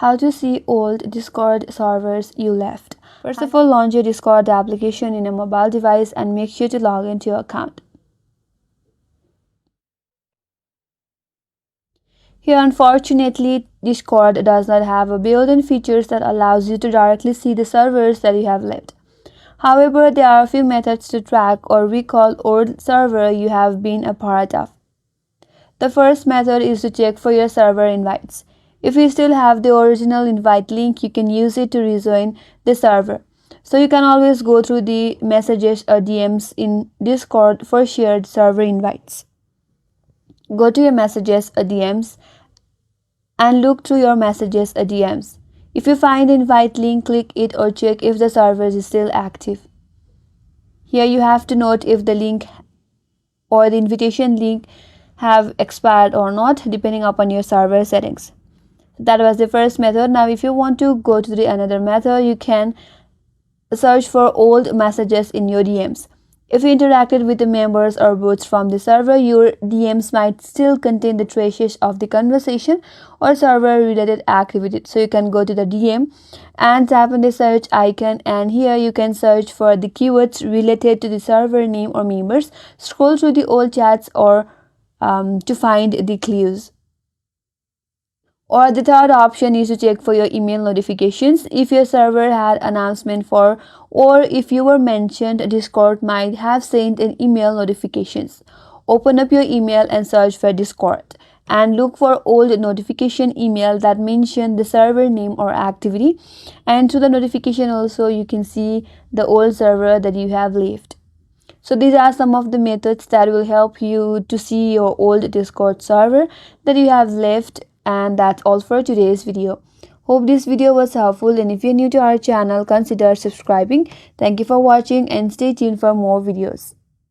How to see old Discord servers you left. First of all, launch your Discord application in a mobile device and make sure to log into your account. Here, unfortunately, Discord does not have a built-in features that allows you to directly see the servers that you have left. However, there are a few methods to track or recall old server you have been a part of. The first method is to check for your server invites. If you still have the original invite link, you can use it to rejoin the server. So you can always go through the messages or DMs in Discord for shared server invites. Go to your messages or DMs and look through your messages or DMs. If you find the invite link, click it or check if the server is still active. Here you have to note if the link or the invitation link have expired or not, depending upon your server settings. That was the first method. Now if you want to go to the another method, you can search for old messages in your DMs. If you interacted with the members or bots from the server, your DMs might still contain the traces of the conversation or server related activity. So you can go to the DM and tap on the search icon, and here you can search for the keywords related to the server name or members. Scroll through the old chats or to find the clues. Or the third option is to check for your email notifications. If your server had announcement for, or if you were mentioned, Discord might have sent an email notifications. Open up your email and search for Discord and look for old notification email that mention the server name or activity, and through the notification also you can see the old server that you have left. So these are some of the methods that will help you to see your old Discord server that you have left. And that's all for today's video. Hope this video was helpful, and if you're new to our channel, consider subscribing. Thank you for watching and stay tuned for more videos.